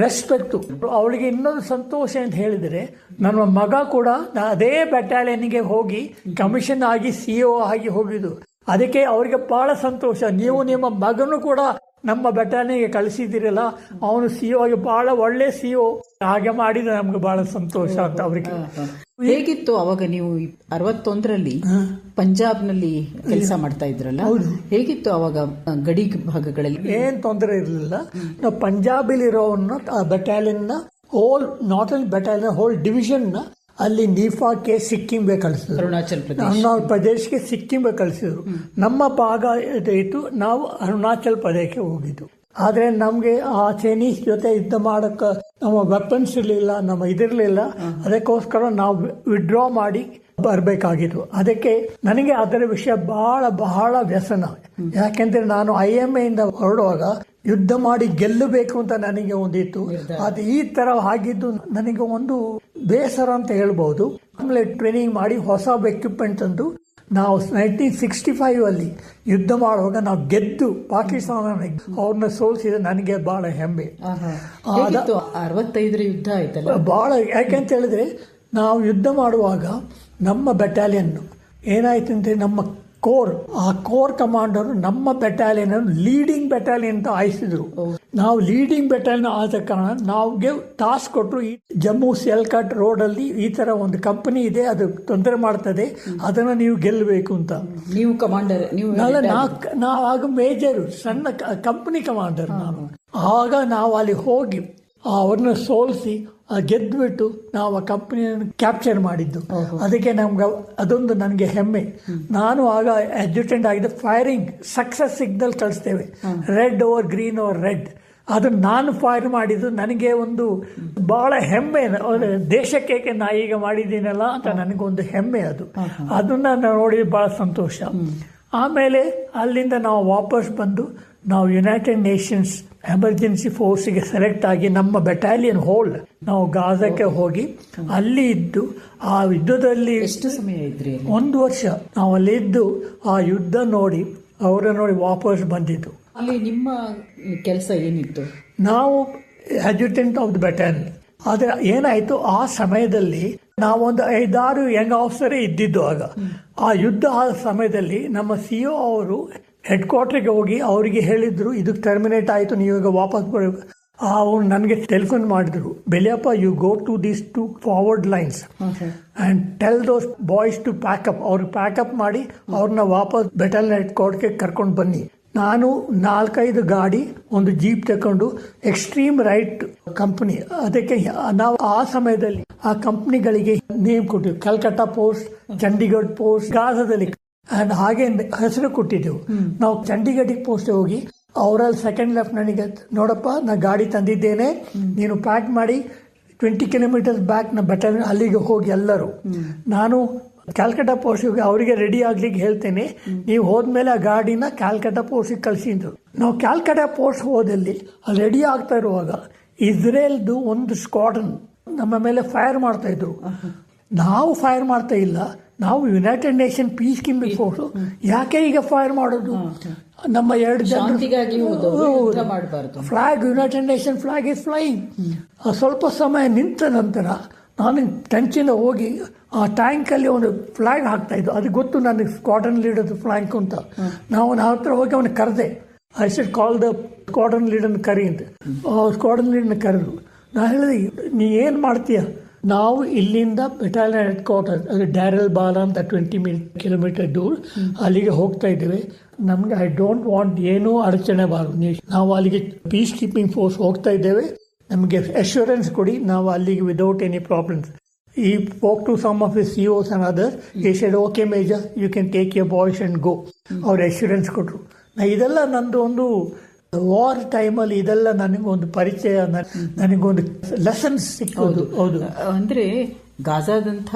ರೆಸ್ಪೆಕ್ಟ್. ಅವಳಿಗೆ ಇನ್ನೊಂದು ಸಂತೋಷ ಅಂತ ಹೇಳಿದರೆ, ನನ್ನ ಮಗ ಕೂಡ ಅದೇ ಬೆಟಾಲಿಯನ್ಗೆ ಹೋಗಿ ಕಮಿಷನ್ ಆಗಿ CO ಆಗಿ ಹೋಗಿದ್ದು. ಅದಕ್ಕೆ ಅವರಿಗೆ ಬಹಳ ಸಂತೋಷ. ನೀವು ನಿಮ್ಮ ಮಗನು ಕೂಡ ನಮ್ಮ ಬೆಟಾಲಿಯನ್ಗೆ ಕಳಿಸಿದಿರಲ್ಲ, ಅವನು CO ಆಗಿ ಬಹಳ ಒಳ್ಳೆ CO ಹಾಗೆ ಮಾಡಿದ ನಮ್ಗೆ ಬಹಳ ಸಂತೋಷ ಅಂತ ಅವರಿಗೆ. ಹೇಗಿತ್ತು ಅವಾಗ ನೀವು 61ರಲ್ಲಿ ಪಂಜಾಬ್ನಲ್ಲಿ ಕೆಲಸ ಮಾಡ್ತಾ ಇದ್ರಲ್ಲ, ಹೇಗಿತ್ತು ಅವಾಗ ಗಡಿ ಭಾಗಗಳಲ್ಲಿ? ಏನ್ ತೊಂದರೆ ಇರಲಿಲ್ಲ. ನಾವು ಪಂಜಾಬಿಲಿರೋನ್ನ ಬೆಟಾಲಿಯನ್ ನ whole, not only battalion, whole division ನ ಅಲ್ಲಿ ನೀಫಾಕ್ಕೆ ಸಿಕ್ಕಿಂಗೆ ಕಳಿಸಿದ್ರು. ಅರುಣಾಚಲ್ ಪ್ರದೇಶಕ್ಕೆ ಸಿಕ್ಕಿಂಗೆ ಕಳಿಸಿದ್ರು. ನಮ್ಮ ಭಾಗ ಇತ್ತು, ನಾವು ಅರುಣಾಚಲ್ ಪ್ರದೇಶಕ್ಕೆ ಹೋಗಿದ್ದು. ಆದ್ರೆ ನಮ್ಗೆ ಆ ಚೈನೀಸ್ ಜೊತೆ ಯುದ್ಧ ಮಾಡಕ್ಕ ನಮ್ಮ ವೆಪನ್ಸ್ ಇರಲಿಲ್ಲ, ನಮ್ಮ ಇದಿರಲಿಲ್ಲ. ಅದಕ್ಕೋಸ್ಕರ ನಾವು ವಿಡ್ರಾ ಮಾಡಿ ಬರಬೇಕಾಗಿತ್ತು. ಅದಕ್ಕೆ ನನಗೆ ಅದರ ವಿಷಯ ಬಹಳ ವ್ಯಸನ. ಯಾಕೆಂದ್ರೆ ನಾನು IMA ಇಂದ ಹೊರಡುವಾಗ ಯುದ್ಧ ಮಾಡಿ ಗೆಲ್ಲಬೇಕು ಅಂತ ನನಗೆ ಒಂದಿತ್ತು. ಅದು ಈ ತರ ಆಗಿದ್ದು ನನಗೆ ಒಂದು ಬೇಸರ ಅಂತ ಹೇಳ್ಬಹುದು. ಆಮೇಲೆ ಟ್ರೈನಿಂಗ್ ಮಾಡಿ ಹೊಸ ಎಕ್ವಿಪ್ಮೆಂಟ್ ತಂದು ನಾವು 1965 ಅಲ್ಲಿ ಯುದ್ಧ ಮಾಡುವಾಗ ನಾವು ಗೆದ್ದು ಪಾಕಿಸ್ತಾನ ಅವ್ರನ್ನ ಸೋಲಿಸಿದ ನನಗೆ ಬಹಳ ಹೆಮ್ಮೆ. 65 ಯುದ್ಧ ಆಯ್ತಲ್ಲ, ಬಹಳ. ಯಾಕೆಂತ ಹೇಳಿದ್ರೆ, ನಾವು ಯುದ್ಧ ಮಾಡುವಾಗ ನಮ್ಮ ಬೆಟಾಲಿಯನ್ ಏನಾಯ್ತು ಅಂದ್ರೆ, ನಮ್ಮ ಕೋರ್, ಆ ಕೋರ್ ಕಮಾಂಡರ್ ನಮ್ಮ ಬೆಟಾಲಿಯನ್ ಲೀಡಿಂಗ್ ಬೆಟಾಲಿಯನ್ ಅಂತ ಆಯಿಸಿದ್ರು. ನಾವು ಲೀಡಿಂಗ್ ಬೆಟಾಲಿಯನ್ ಆದ ಕಾರಣ ನಾವ್ಗೆ ಟಾಸ್ಕ್ ಕೊಟ್ಟರು, ಈ ಜಮ್ಮು ಸಿಯಲ್ಕಾಟ್ ರೋಡ್ ಅಲ್ಲಿ ಈ ತರ ಒಂದು ಕಂಪನಿ ಇದೆ, ಅದು ತೊಂದರೆ ಮಾಡ್ತದೆ, ಅದನ್ನ ನೀವು ಗೆಲ್ಲಬೇಕು ಅಂತ. ನೀವು ಕಮಾಂಡರ್, ನೀವು ನಾವು ಆಗ ಮೇಜರ್, ಸಣ್ಣ ಕಂಪನಿ ಕಮಾಂಡರ್ ನಾನು. ಆಗ ನಾವು ಅಲ್ಲಿ ಹೋಗಿ ಅವ್ರನ್ನ ಸೋಲಿಸಿ ಗೆದ್ದುಬಿಟ್ಟು ನಾವು ಆ ಕಂಪನಿಯನ್ನು ಕ್ಯಾಪ್ಚರ್ ಮಾಡಿದ್ದು. ಅದಕ್ಕೆ ನಮ್ಗೆ ಅದೊಂದು ನನಗೆ ಹೆಮ್ಮೆ. ನಾನು ಆಗ ಅಡ್ಜುಟೆಂಟ್ ಆಗಿದ್ದೆ. ಫೈರಿಂಗ್ ಸಕ್ಸಸ್ ಸಿಗ್ನಲ್ ಕಳಿಸ್ತೇವೆ, red over green over red, ಅದನ್ನು ನಾನು ಫೈರ್ ಮಾಡಿದ್ದು ನನಗೆ ಒಂದು ಬಹಳ ಹೆಮ್ಮೆ. ದೇಶಕ್ಕೆ ನಾ ಈಗ ಮಾಡಿದ್ದೀನಲ್ಲ ಅಂತ ನನಗೊಂದು ಹೆಮ್ಮೆ. ಅದನ್ನ ನೋಡಿ ಬಹಳ ಸಂತೋಷ. ಆಮೇಲೆ ಅಲ್ಲಿಂದ ನಾವು ವಾಪಸ್ ಬಂದು ನಾವು ಯುನೈಟೆಡ್ ನೇಷನ್ಸ್ ಎಮರ್ಜೆನ್ಸಿ ಫೋರ್ಸ್ಗೆ ಸೆಲೆಕ್ಟ್ ಆಗಿ ನಮ್ಮ ಬೆಟಾಲಿಯನ್ ಹೋಲ್ ನಾವು ಗಾಜಾಕ್ಕೆ ಹೋಗಿ ಅಲ್ಲಿ ಇದ್ದು ಆ ಯುದ್ಧದಲ್ಲಿ ಎಷ್ಟು ಸಮಯ ಇದ್ರಿ? 1 ವರ್ಷ ನಾವು ಅಲ್ಲಿ ಇದ್ದು ಆ ಯುದ್ಧ ನೋಡಿ ಅವರ ನೋಡಿ ವಾಪಸ್ ಬಂದಿದ್ದು. ಅಲ್ಲಿ ನಿಮ್ಮ ಕೆಲಸ ಏನಿತ್ತು? ನಾವು ಅಡ್ಜುಟೆಂಟ್ ಆಫ್ ದ ಬೆಟಾಲಿಯನ್. ಆದ್ರೆ ಏನಾಯ್ತು, ಆ ಸಮಯದಲ್ಲಿ ನಾವೊಂದು 5-6 ಯಂಗ್ ಆಫೀಸರೇ ಇದ್ದಿದ್ದು. ಆಗ ಆ ಯುದ್ಧ ಆದ ಸಮಯದಲ್ಲಿ ನಮ್ಮ CO ಅವರು ಹೆಡ್ ಕ್ವಾರ್ಟರ್ಗೆ ಹೋಗಿ ಅವರಿಗೆ ಹೇಳಿದ್ರು, ಇದಕ್ಕೆ ಟರ್ಮಿನೇಟ್ ಆಯಿತು, ನೀವೀಗ ವಾಪಸ್ ಬರಬೇಕು. ಅವ್ರು ನನಗೆ ಟೆಲಿಫೋನ್ ಮಾಡಿದ್ರು, Beliappa, you go to these 2 forward lines and tell those boys to pack up. ಅವ್ರಿಗೆ ಪ್ಯಾಕಪ್ ಮಾಡಿ ಅವ್ರನ್ನ ವಾಪಸ್ ಬೆಟಾಲಿಯನ್ ಹೆಡ್ ಕ್ವಾರ್ಟರ್ಗೆ ಕರ್ಕೊಂಡು ಬನ್ನಿ. ನಾನು 4-5 ಗಾಡಿ, ಒಂದು ಜೀಪ್ ತಗೊಂಡು ಎಕ್ಸ್ಟ್ರೀಮ್ ರೈಟ್ ಕಂಪನಿ, ಅದಕ್ಕೆ ನಾವು ಆ ಸಮಯದಲ್ಲಿ ಆ ಕಂಪನಿಗಳಿಗೆ ನೇಮ್ ಕೊಟ್ಟಿದ್ವಿ. ಕಲ್ಕತ್ತಾ ಪೋಸ್ಟ್, ಚಂಡೀಗಢ ಪೋಸ್ಟ್, ಗಾಜಾದಲ್ಲಿ ಅಂಡ್ ಹಾಗೆ ಹೆಸರು ಕೊಟ್ಟಿದ್ದೆವು. ನಾವು ಚಂಡೀಗಢಿಗೆ ಪೋಸ್ಟ್ ಹೋಗಿ ಅವರಲ್ಲಿ ಸೆಕೆಂಡ್ ಲೆಫ್ಟಿನೆಂಟ್ಗೆ, ನೋಡಪ್ಪ ನಾ ಗಾಡಿ ತಂದಿದ್ದೇನೆ, ನೀನು ಪ್ಯಾಕ್ ಮಾಡಿ 20 ಕಿಲೋಮೀಟರ್ಸ್ ಬ್ಯಾಕ್ ನ ಬೆಟಾಲಿಯನ್ ಅಲ್ಲಿಗೆ ಹೋಗಿ ಎಲ್ಲರೂ. ನಾನು ಕ್ಯಾಲ್ಕಟಾ ಪೋಸ್ಟ್ಗೆ ಅವರಿಗೆ ರೆಡಿ ಆಗ್ಲಿಕ್ಕೆ ಹೇಳ್ತೇನೆ, ನೀವು ಹೋದ್ಮೇಲೆ ಆ ಗಾಡಿನ ಕ್ಯಾಲ್ಕಟಾ ಪೋಸ್ಟ್ಗೆ ಕಳಿಸಿದ್ರು. ನಾವು ಕ್ಯಾಲ್ಕಟಾ ಪೋಸ್ಟ್ ಹೋದಲ್ಲಿ ರೆಡಿ ಆಗ್ತಾ ಇರುವಾಗ ಇಸ್ರೇಲ್ದು ಒಂದು ಸ್ಕ್ವಾಡ್ರನ್ ನಮ್ಮ ಮೇಲೆ ಫೈರ್ ಮಾಡ್ತಾ ಇದ್ರು. ನಾವು ಫೈರ್ ಮಾಡ್ತಾ ಇಲ್ಲ, ನಾವು United nation piece keeping force, ಯಾಕೆ ಈಗ ಫೈರ್ ಮಾಡೋದು? ನಮ್ಮ 2 ಜನ flag, United nation flag is flying. ಸ್ವಲ್ಪ ಸಮಯ ನಿಂತ ನಂತರ ನಾನು ಟೆನ್ಷನ್ ಹೋಗಿ ಆ ಟ್ಯಾಂಕಲ್ಲಿ ಒಂದು ಫ್ಲಾಗ್ ಹಾಕ್ತಾ ಇದ್ದು. ಅದು ಗೊತ್ತು ನನಗೆ ಸ್ಕ್ವಾಡ್ರನ್ ಲೀಡರ್ ಫ್ಲಾಗ್ ಅಂತ. ನಾವು ಹತ್ರ ಹೋಗಿ ಅವನು ಕರೆದೆ, I should call the squadron ಲೀಡರ್ನ ಕರಿ ಅಂತ. ಸ್ಕ್ವಾಡ್ರನ್ ಲೀಡರ್ನ ಕರೆದು ನಾ ಹೇಳಿದೆ, ನೀ ಏನು ಮಾಡ್ತೀಯ? ನಾವು ಇಲ್ಲಿಂದ ಬೆಟಾಲಿಯನ್ ಹೆಡ್ ಕ್ವಾರ್ಟರ್, ಅದು ಡ್ಯಾರಲ್ ಬಾಲಾ ಅಂತ 20 ಕಿಲೋಮೀಟರ್ ದೂರ, ಅಲ್ಲಿಗೆ ಹೋಗ್ತಾ ಇದ್ದೇವೆ. ನಮ್ಗೆ ಐ ಡೋಂಟ್ ವಾಂಟ್ ಏನೂ ಅಡಚಣೆ ಬಾರದು, ನಾವು ಅಲ್ಲಿಗೆ ಪೀಸ್ ಕೀಪಿಂಗ್ ಫೋರ್ಸ್ ಹೋಗ್ತಾ ಇದ್ದೇವೆ, ನಮಗೆ ಅಶ್ಯೂರೆನ್ಸ್ ಕೊಡಿ, ನಾವು ಅಲ್ಲಿಗೆ without any problems. He spoke to some of his CEOs and others. He said, okay Major, you can take your boys and go. ಅವ್ರ ಅಶ್ಯೂರೆನ್ಸ್ ಕೊಟ್ಟರು. ಇದೆಲ್ಲ ನಂದು ಒಂದು ವಾರ್ ಟೈಮಲ್ಲಿ ಇದೆಲ್ಲ ನನಗೊಂದು ಪರಿಚಯ, ನನಗೊಂದು ಲೆಸನ್ಸ್ ಸಿಕ್ಕೋದು. ಹೌದು, ಅಂದ್ರೆ ಗಾಜಾದಂಥ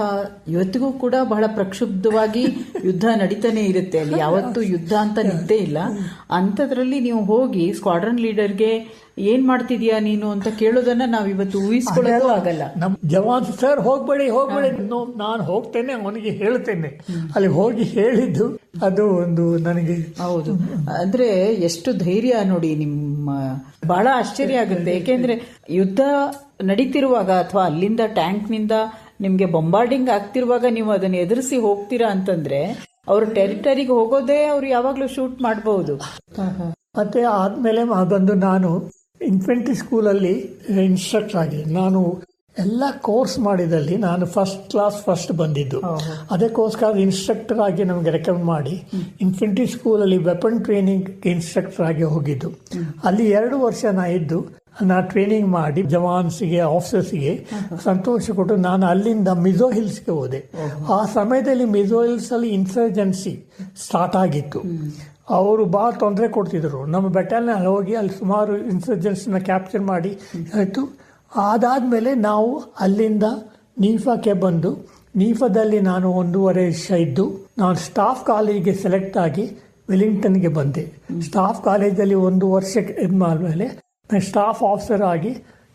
ಇವತ್ತಿಗೂ ಕೂಡ ಬಹಳ ಪ್ರಕ್ಷುಬ್ಧವಾಗಿ ಯುದ್ಧ ನಡೀತಾನೆ ಇರುತ್ತೆ. ಅಲ್ಲಿ ಯಾವತ್ತೂ ಯುದ್ಧ ಅಂತ ನಿದ್ದೆ ಇಲ್ಲ. ಅಂಥದ್ರಲ್ಲಿ ನೀವು ಹೋಗಿ ಸ್ಕ್ವಾಡ್ರನ್ ಲೀಡರ್ಗೆ ಏನ್ ಮಾಡ್ತಿದ್ಯಾ ನೀನು ಅಂತ ಕೇಳೋದನ್ನ ನಾವ್ ಇವತ್ತು ಊಹಿಸ್ಕೊಳ್ಳೋದು ಆಗಲ್ಲ. ನಮ್ ಜವಾನ್ ಸರ್ ಹೋಗ್ಬೇಡಿ ನಾನು ಹೋಗ್ತೇನೆ, ಅವನಿಗೆ ಹೇಳ್ತೇನೆ. ಅಲ್ಲಿ ಹೋಗಿ ಹೇಳಿದ್ದು ಅದು ಒಂದು ನನಗೆ. ಹೌದು, ಅಂದ್ರೆ ಎಷ್ಟು ಧೈರ್ಯ ನೋಡಿ ನಿಮ್ಮ. ಬಹಳ ಆಶ್ಚರ್ಯ ಆಗುತ್ತೆ, ಏಕೆಂದ್ರೆ ಯುದ್ಧ ನಡೀತಿರುವಾಗ ಅಥವಾ ಅಲ್ಲಿಂದ ಟ್ಯಾಂಕ್ನಿಂದ ನಿಮ್ಗೆ ಬಂಬಾರ್ಡಿಂಗ್ ಆಗ್ತಿರುವಾಗ ನೀವು ಅದನ್ನ ಎದುರಿಸಿ ಹೋಗ್ತೀರಾ ಅಂತಂದ್ರೆ ಅವ್ರ ಟೆರಿಟರಿಗೆ ಹೋಗೋದೇ ಅವ್ರು ಯಾವಾಗ್ಲೂ ಶೂಟ್ ಮಾಡಬಹುದು. ಮತ್ತೆ ಆದ್ಮೇಲೆ ಬಂದು ನಾನು ಇನ್ಫೆಂಟ್ರಿ ಸ್ಕೂಲಲ್ಲಿ ಇನ್ಸ್ಟ್ರಕ್ಟರ್ ಆಗಿದೆ. ನಾನು ಎಲ್ಲ ಕೋರ್ಸ್ ಮಾಡಿದಲ್ಲಿ ನಾನು ಫಸ್ಟ್ ಬಂದಿದ್ದು. ಅದಕ್ಕೋಸ್ಕರ ಇನ್ಸ್ಟ್ರಕ್ಟರ್ ಆಗಿ ನಮಗೆ ರೆಕಮೆಂಡ್ ಮಾಡಿ ಇನ್ಫೆಂಟ್ರಿ ಸ್ಕೂಲಲ್ಲಿ ವೆಪನ್ ಟ್ರೈನಿಂಗ್ ಇನ್ಸ್ಟ್ರಕ್ಟರ್ ಆಗಿ ಹೋಗಿದ್ದು. ಅಲ್ಲಿ 2 ವರ್ಷ ನಾ ಇದ್ದು ನಾ ಟ್ರೈನಿಂಗ್ ಮಾಡಿ ಜವಾನ್ಸ್ಗೆ, ಆಫೀಸರ್ಸ್ಗೆ ಸಂತೋಷ ಕೊಟ್ಟು ನಾನು ಅಲ್ಲಿಂದ ಮಿಜೋ ಹಿಲ್ಸ್ಗೆ ಹೋದೆ. ಆ ಸಮಯದಲ್ಲಿ ಮಿಜೋ ಹಿಲ್ಸ್ ಅಲ್ಲಿ ಇನ್ಸರ್ಜೆನ್ಸಿ ಸ್ಟಾರ್ಟ್ ಆಗಿತ್ತು. ಅವರು ಭಾಳ ತೊಂದರೆ ಕೊಡ್ತಿದ್ರು. ನಮ್ಮ ಬೆಟಾಲಿಯನ್ ಹೋಗಿ ಅಲ್ಲಿ ಸುಮಾರು ಇನ್ಸರ್ಜೆನ್ಸಿನ ಕ್ಯಾಪ್ಚರ್ ಮಾಡಿ ಆಯಿತು. ಅದಾದಮೇಲೆ ನಾವು ಅಲ್ಲಿಂದ ನೀಫಾಕ್ಕೆ ಬಂದು, ನೀಫಾದಲ್ಲಿ ನಾನು 1.5 ವರ್ಷ ಇದ್ದು ನಾನು ಸ್ಟಾಫ್ ಕಾಲೇಜಿಗೆ ಸೆಲೆಕ್ಟ್ ಆಗಿ ವೆಲ್ಲಿಂಗ್ಟನ್ಗೆ ಬಂದೆ. ಸ್ಟಾಫ್ ಕಾಲೇಜಲ್ಲಿ 1 ವರ್ಷ ಇದ್ಮೇಲೆ ನಾನು ಸ್ಟಾಫ್ ಆಫೀಸರ್ ಆಗಿ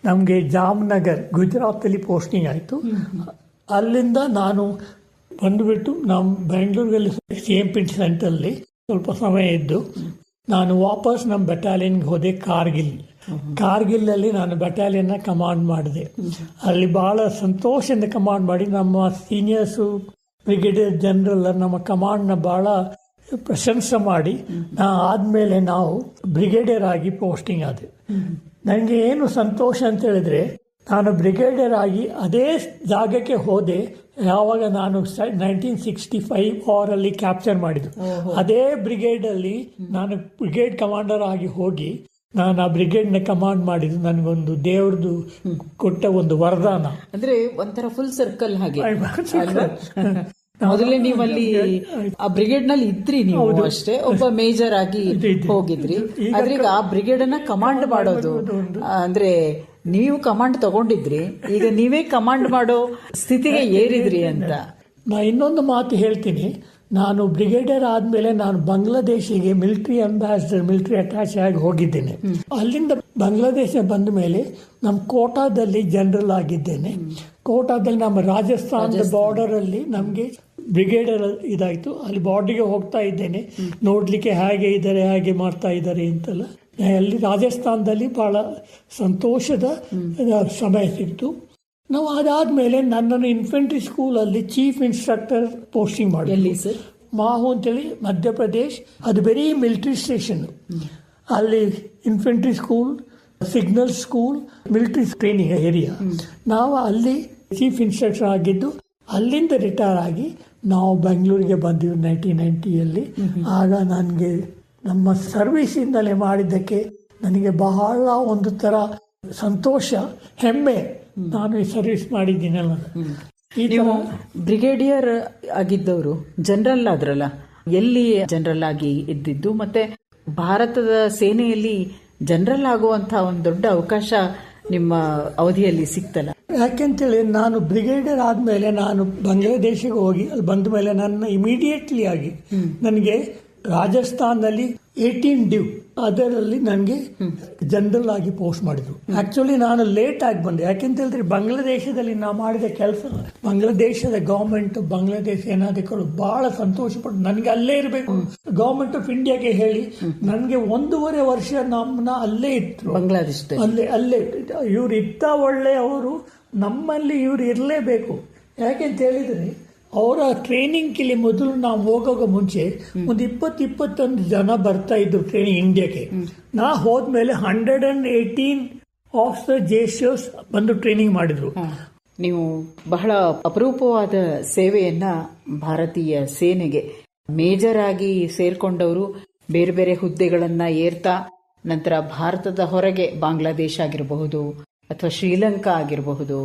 ನಮಗೆ ಜಾಮ್ನಗರ್ ಗುಜರಾತಲ್ಲಿ ಪೋಸ್ಟಿಂಗ್ ಆಯಿತು. ಅಲ್ಲಿಂದ ನಾನು ಬಂದುಬಿಟ್ಟು ನಮ್ಮ ಬೆಂಗಳೂರಲ್ಲಿ CMP ಸೆಂಟರಲ್ಲಿ ಸ್ವಲ್ಪ ಸಮಯ ಇದ್ದು ನಾನು ವಾಪಸ್ ನಮ್ಮ ಬೆಟಾಲಿಯನ್ಗೆ ಹೋದೆ. ಕಾರ್ಗಿಲ್ಲಲ್ಲಿ ನಾನು ಬೆಟಾಲಿಯನ್ನ ಕಮಾಂಡ್ ಮಾಡಿದೆ. ಅಲ್ಲಿ ಬಹಳ ಸಂತೋಷದಿಂದ ಕಮಾಂಡ್ ಮಾಡಿ ನಮ್ಮ ಸೀನಿಯರ್ಸು, ಬ್ರಿಗೇಡಿಯರ್ ಜನರಲ್ ನಮ್ಮ ಕಮಾಂಡ್ನ ಬಹಳ ಪ್ರಶಂಸೆ ಮಾಡಿ ಆದಮೇಲೆ ನಾವು ಬ್ರಿಗೇಡಿಯರ್ ಆಗಿ ಪೋಸ್ಟಿಂಗ್ ಆದೆ. ನನಗೆ ಏನು ಸಂತೋಷ ಅಂತ ಹೇಳಿದ್ರೆ, ನಾನು ಬ್ರಿಗೇಡಿಯರ್ ಆಗಿ ಅದೇ ಜಾಗಕ್ಕೆ ಹೋದೆ ಯಾವಾಗ ನಾನು 1965 ವಾರಲ್ಲಿ ಕ್ಯಾಪ್ಚರ್ ಮಾಡಿದ್ದು. ಅದೇ ಬ್ರಿಗೇಡಲ್ಲಿ ನಾನು ಬ್ರಿಗೇಡ್ ಕಮಾಂಡರ್ ಆಗಿ ಹೋಗಿ ನಾನು ಆ ಬ್ರಿಗೇಡ್ನ ಕಮಾಂಡ್ ಮಾಡಿದ್ದು ನನಗೊಂದು ದೇವ್ರದ್ದು ಕೊಟ್ಟ ಒಂದು ವರದಾನ. ಅಂದ್ರೆ ಒಂಥರ ಫುಲ್ ಸರ್ಕಲ್ ಹಾಗೆ. ಮೊದಲೇ ನೀವು ಅಲ್ಲಿ ಆ ಬ್ರಿಗೇಡ್ ನಲ್ಲಿ ಇದ್ರಿ, ನೀವು ಅಷ್ಟೇ ಒಬ್ಬ ಮೇಜರ್ ಆಗಿ ಹೋಗಿದ್ರಿ. ಆದ್ರೆ ಈಗ ಆ ಬ್ರಿಗೇಡ್ ಅನ್ನ ಕಮಾಂಡ್ ಮಾಡೋದು ಅಂದ್ರೆ ನೀವು ಕಮಾಂಡ್ ತಗೊಂಡಿದ್ರಿ, ಈಗ ನೀವೇ ಕಮಾಂಡ್ ಮಾಡೋ ಸ್ಥಿತಿಗೆ ಏರಿದ್ರಿ ಅಂತ. ನಾ ಇನ್ನೊಂದು ಮಾತು ಹೇಳ್ತೀನಿ. ನಾನು ಬ್ರಿಗೇಡಿಯರ್ ಆದ್ಮೇಲೆ ನಾನು ಬಾಂಗ್ಲಾದೇಶಿಗೆ ಮಿಲಿಟರಿ ಅಂಬಾಸಿಡರ್, ಮಿಲಿಟರಿ ಅಟ್ಯಾಚ್ ಆಗಿ ಹೋಗಿದ್ದೇನೆ. ಅಲ್ಲಿಂದ ಬಾಂಗ್ಲಾದೇಶ ಬಂದ ಮೇಲೆ ನಮ್ಮ ಕೋಟಾದಲ್ಲಿ ಜನರಲ್ ಆಗಿದ್ದೇನೆ. ಕೋಟಾದಲ್ಲಿ ನಮ್ಮ ರಾಜಸ್ಥಾನದ ಬಾರ್ಡರ್ ಅಲ್ಲಿ ನಮಗೆ ಬ್ರಿಗೇಡಿಯರ್ ಇದಾಯ್ತು. ಅಲ್ಲಿ ಬಾರ್ಡರ್ಗೆ ಹೋಗ್ತಾ ಇದ್ದೇನೆ ನೋಡ್ಲಿಕ್ಕೆ ಹೇಗೆ ಇದ್ದಾರೆ, ಹೇಗೆ ಮಾಡ್ತಾ ಇದ್ದಾರೆ ಅಂತೆಲ್ಲ. ಅಲ್ಲಿ ರಾಜಸ್ಥಾನದಲ್ಲಿ ಬಹಳ ಸಂತೋಷದ ಸಮಯ ಸಿಕ್ತು. ನಾವು ಅದಾದ್ಮೇಲೆ ನನ್ನನ್ನು ಇನ್ಫೆಂಟ್ರಿ ಸ್ಕೂಲಲ್ಲಿ ಚೀಫ್ ಇನ್ಸ್ಟ್ರಕ್ಟರ್ ಪೋಸ್ಟಿಂಗ್ ಮಾಡಿ ಮಾಹು ಅಂತೇಳಿ ಮಧ್ಯಪ್ರದೇಶ್. ಅದು ಬರೀ ಮಿಲಿಟರಿ ಸ್ಟೇಷನ್. ಅಲ್ಲಿ infantry school, signal school, military training area. ನಾವು ಅಲ್ಲಿ ಚೀಫ್ ಇನ್ಸ್ಟ್ರಕ್ಟರ್ ಆಗಿದ್ದು. ಅಲ್ಲಿಂದ ರಿಟೈರ್ ಆಗಿ ನಾವು ಬೆಂಗಳೂರಿಗೆ ಬಂದಿವಿ 1990ಯಲ್ಲಿ. ಆಗ ನನಗೆ ನಮ್ಮ ಸರ್ವಿಸಿಂದಲೇ ಮಾಡಿದ್ದಕ್ಕೆ ನನಗೆ ಬಹಳ ಒಂದು ಥರ ಸಂತೋಷ, ಹೆಮ್ಮೆ. ನಾನು ಈ ಸರ್ವಿಸ್ ಮಾಡಿದ್ದೀನಲ್ಲ. ನೀವು ಬ್ರಿಗೇಡಿಯರ್ ಆಗಿದ್ದವರು ಜನರಲ್ ಆದ್ರಲ್ಲ, ಎಲ್ಲಿ ಜನರಲ್ ಆಗಿ ಇದ್ದಿದ್ದು, ಮತ್ತೆ ಭಾರತದ ಸೇನೆಯಲ್ಲಿ ಜನರಲ್ ಆಗುವಂತಹ ಒಂದು ದೊಡ್ಡ ಅವಕಾಶ ನಿಮ್ಮ ಅವಧಿಯಲ್ಲಿ ಸಿಕ್ತಲ್ಲ? ಯಾಕೆಂತೇಳಿ ನಾನು ಬ್ರಿಗೇಡಿಯರ್ ಆದಮೇಲೆ ನಾನು ಬಾಂಗ್ಲಾದೇಶಕ್ಕೆ ಹೋಗಿ ಅಲ್ಲಿ ಬಂದ ಮೇಲೆ ನನ್ನ ಇಮಿಡಿಯೇಟ್ಲಿ ಆಗಿ ನನಗೆ ರಾಜಸ್ಥಾನದಲ್ಲಿ 18 ಡ್ಯೂ ಅದರಲ್ಲಿ ನನಗೆ ಜನರಲ್ ಆಗಿ ಪೋಸ್ಟ್ ಮಾಡಿದ್ರು. ಆಕ್ಚುಲಿ ನಾನು ಲೇಟ್ ಆಗಿ ಬಂದೆ. ಯಾಕೆಂತ ಹೇಳಿದ್ರೆ ಬಾಂಗ್ಲಾದೇಶದಲ್ಲಿ ನಾವು ಮಾಡಿದ ಕೆಲಸ, ಬಾಂಗ್ಲಾದೇಶದ ಗವರ್ಮೆಂಟ್, ಬಾಂಗ್ಲಾದೇಶ ಸೇನಾಧಿಕಾರಿಗಳು ಬಹಳ ಸಂತೋಷಪಟ್ಟು ನನಗೆ ಅಲ್ಲೇ ಇರಬೇಕು. ಗವರ್ಮೆಂಟ್ ಆಫ್ ಇಂಡಿಯಾಗೆ ಹೇಳಿ ನನಗೆ 1.5 ವರ್ಷ ನಮ್ಮನ್ನ ಅಲ್ಲೇ ಇತ್ತು, ಬಾಂಗ್ಲಾದೇಶ ಅಲ್ಲೇ ಇವ್ರು ಇತ್ತ ಒಳ್ಳೆ ಅವರು, ನಮ್ಮಲ್ಲಿ ಇವ್ರು ಇರಲೇಬೇಕು. ಯಾಕೆಂತ ಹೇಳಿದ್ರೆ ಅವರ ಟ್ರೈನಿಂಗ್ ಕಿಲಿ ಮೊದಲು ನಾವು ಹೋಗೋ ಮುಂಚೆ ಒಂದು 20-21 ಜನ ಬರ್ತಾ ಇದ್ರು ಟ್ರೈನಿಂಗ್ ಇಂಡಿಯಾಕ್ಕೆ. ನಾ ಹೋದ್ಮೇಲೆ 118 ಆಫ್ ದ ಜೇಷರ್ಸ್ ಬಂದು ಟ್ರೈನಿಂಗ್ ಮಾಡಿದ್ರು. ನೀವು ಬಹಳ ಅಪರೂಪವಾದ ಸೇವೆಯನ್ನ ಭಾರತೀಯ ಸೇನೆಗೆ ಮೇಜರ್ ಆಗಿ ಸೇರ್ಕೊಂಡವರು, ಬೇರೆ ಬೇರೆ ಹುದ್ದೆಗಳನ್ನ ಏರ್ತಾ ನಂತರ ಭಾರತದ ಹೊರಗೆ ಬಾಂಗ್ಲಾದೇಶ ಆಗಿರಬಹುದು ಅಥವಾ ಶ್ರೀಲಂಕಾ ಆಗಿರಬಹುದು,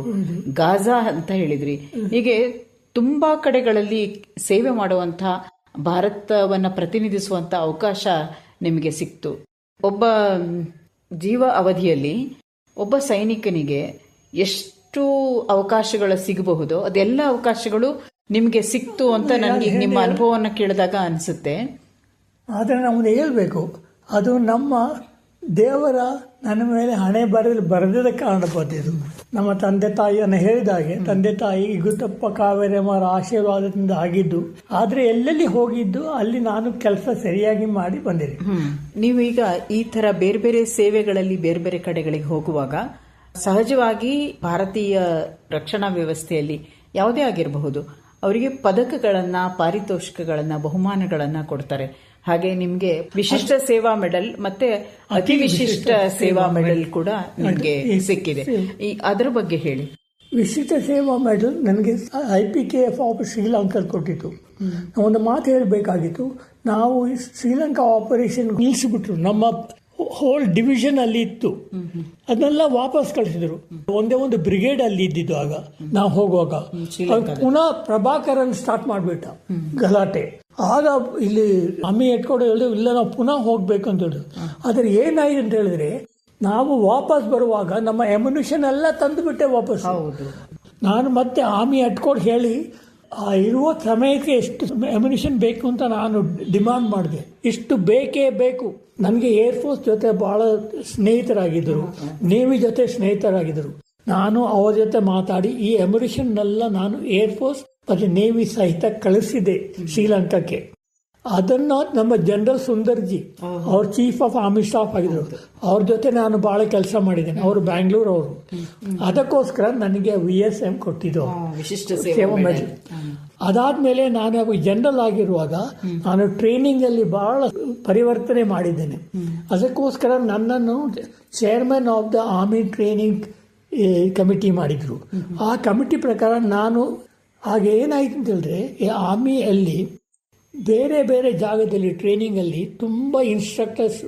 ಗಾಜಾ ಅಂತ ಹೇಳಿದ್ರಿ, ಹೀಗೆ ತುಂಬಾ ಕಡೆಗಳಲ್ಲಿ ಸೇವೆ ಮಾಡುವಂತ, ಭಾರತವನ್ನ ಪ್ರತಿನಿಧಿಸುವಂತ ಅವಕಾಶ ನಿಮಗೆ ಸಿಕ್ತು. ಒಬ್ಬ ಜೀವ ಅವಧಿಯಲ್ಲಿ ಒಬ್ಬ ಸೈನಿಕನಿಗೆ ಎಷ್ಟು ಅವಕಾಶಗಳು ಸಿಗಬಹುದು, ಅದೆಲ್ಲ ಅವಕಾಶಗಳು ನಿಮಗೆ ಸಿಕ್ತು ಅಂತ ನನಗೆ ನಿಮ್ಮ ಅನುಭವವನ್ನು ಕೇಳಿದಾಗ ಅನಿಸುತ್ತೆ. ಆದರೆ ನಾವು ಹೇಳ್ಬೇಕು, ಅದು ನಮ್ಮ ದೇವರ ನನ್ನ ಮೇಲೆ ಹಣೆ ಬರೆದಿದ್ದ ಕಾರಣ ಬಂದಿದ್ದು. ನಮ್ಮ ತಂದೆ ತಾಯಿಯನ್ನು ಹೇಳಿದಾಗೆ ತಂದೆ ತಾಯಿ ಇಗುತ್ತಪ್ಪ ಕಾವೇರಮ್ಮರ ಆಶೀರ್ವಾದದಿಂದ ಆಗಿದ್ದು. ಆದ್ರೆ ಎಲ್ಲೆಲ್ಲಿ ಹೋಗಿದ್ದು ಅಲ್ಲಿ ನಾನು ಕೆಲಸ ಸರಿಯಾಗಿ ಮಾಡಿ ಬಂದಿರಿ. ನೀವೀಗ ಈ ತರ ಬೇರೆ ಬೇರೆ ಸೇವೆಗಳಲ್ಲಿ ಬೇರೆ ಬೇರೆ ಕಡೆಗಳಿಗೆ ಹೋಗುವಾಗ ಸಹಜವಾಗಿ ಭಾರತೀಯ ರಕ್ಷಣಾ ವ್ಯವಸ್ಥೆಯಲ್ಲಿ ಯಾವುದೇ ಆಗಿರಬಹುದು, ಅವರಿಗೆ ಪದಕಗಳನ್ನ, ಪಾರಿತೋಷಿಕಗಳನ್ನ, ಬಹುಮಾನಗಳನ್ನ ಕೊಡ್ತಾರೆ. ಹಾಗೆ ನಿಮ್ಗೆ ವಿಶಿಷ್ಟ ಸೇವಾ ಮೆಡಲ್ ಮತ್ತೆ ಅತಿ ವಿಶಿಷ್ಟ ಸೇವಾ ಮೆಡಲ್ ಕೂಡ ನಿಮ್ಗೆ ಸಿಕ್ಕಿದೆ. ಅದರ ಬಗ್ಗೆ ಹೇಳಿ. ವಿಶಿಷ್ಟ ಸೇವಾ ಮೆಡಲ್ ನನಗೆ IPKF ಆಫ್ ಶ್ರೀಲಂಕಾ ಕೊಟ್ಟಿತ್ತು. ಒಂದು ಮಾತು ಹೇಳಬೇಕಾಗಿತ್ತು. ನಾವು ಶ್ರೀಲಂಕಾ ಆಪರೇಷನ್ ನಿಲ್ಲಿಸಿಬಿಟ್ರು. ನಮ್ಮ ಹೋಲ್ ಡಿವಿಷನ್ ಅಲ್ಲಿ ಇತ್ತು, ಅದನ್ನೆಲ್ಲ ವಾಪಸ್ ಕಳಿಸಿದ್ರು. ಒಂದೇ ಒಂದು ಬ್ರಿಗೇಡ್ ಅಲ್ಲಿ ಇದ್ದಿದ್ದು. ಆಗ ನಾವು ಹೋಗುವಾಗ ಪುನಃ ಪ್ರಭಾಕರನ್ ಸ್ಟಾರ್ಟ್ ಮಾಡ್ಬಿಟ್ಟ ಗಲಾಟೆ. ಆಗ ಇಲ್ಲಿ ಅಮ್ಮಿ ಎಟ್ಕೊಂಡು ಹೇಳಿದ್ರು, ಇಲ್ಲ ನಾವು ಪುನಃ ಹೋಗ್ಬೇಕು ಅಂತ ಹೇಳಿದ್ರು. ಆದ್ರೆ ಏನಾಯ್ತು ಅಂತ ಹೇಳಿದ್ರೆ, ನಾವು ವಾಪಸ್ ಬರುವಾಗ ನಮ್ಮ ಎಮ್ಯುನಿಷನ್ ಎಲ್ಲ ತಂದುಬಿಟ್ಟೆ ವಾಪಸ್. ನಾನು ಮತ್ತೆ ಆರ್ಮಿ ಅಟ್ಕೊಂಡು ಹೇಳಿ ಇರುವ ಸಮಯಕ್ಕೆ ಎಷ್ಟು ಎಮ್ಯುನಿಷನ್ ಬೇಕು ಅಂತ ನಾನು ಡಿಮಾಂಡ್ ಮಾಡಿದೆ. ಇಷ್ಟು ಬೇಕೇ ಬೇಕು. ನನಗೆ ಏರ್ಫೋರ್ಸ್ ಜೊತೆ ಬಹಳ ಸ್ನೇಹಿತರಾಗಿದ್ದರು, ನೇವಿ ಜೊತೆ ಸ್ನೇಹಿತರಾಗಿದ್ದರು. ನಾನು ಅವರ ಜೊತೆ ಮಾತಾಡಿ ಈ ಎಮ್ಯುನಿಷನ್ ಎಲ್ಲ ನಾನು ಏರ್ಫೋರ್ಸ್ ಮತ್ತೆ ನೇವಿ ಸಹಿತ ಕಳಿಸಿದೆ ಶ್ರೀಲಂಕಾಕ್ಕೆ. ಅದನ್ನು ನಮ್ಮ ಜನರಲ್ ಸುಂದರ್ಜಿ ಅವ್ರ ಚೀಫ್ ಆಫ್ ಆರ್ಮಿ ಸ್ಟಾಫ್ ಆಗಿದ್ರು, ಅವ್ರ ಜೊತೆ ನಾನು ಭಾಳ ಕೆಲಸ ಮಾಡಿದ್ದೇನೆ. ಅವರು ಬ್ಯಾಂಗ್ಳೂರ್ ಅವರು. ಅದಕ್ಕೋಸ್ಕರ ನನಗೆ VSM ಕೊಟ್ಟಿದ್ದು, ವಿಶಿಷ್ಟ ಸೇವಾ ಮೆಡಲ್. ಅದಾದ್ಮೇಲೆ ನಾನು ಜನರಲ್ ಆಗಿರುವಾಗ ನಾನು ಟ್ರೈನಿಂಗ್ ಅಲ್ಲಿ ಬಹಳ ಪರಿವರ್ತನೆ ಮಾಡಿದ್ದೇನೆ. ಅದಕ್ಕೋಸ್ಕರ ನನ್ನನ್ನು chairman of the army training committee ಮಾಡಿದ್ರು. ಆ ಕಮಿಟಿ ಪ್ರಕಾರ ನಾನು ಆಗ ಏನಾಯ್ತು ಅಂತ ಹೇಳಿದ್ರೆ, ಆರ್ಮಿಯಲ್ಲಿ ಬೇರೆ ಬೇರೆ ಜಾಗದಲ್ಲಿ ಟ್ರೈನಿಂಗಲ್ಲಿ ತುಂಬ instructors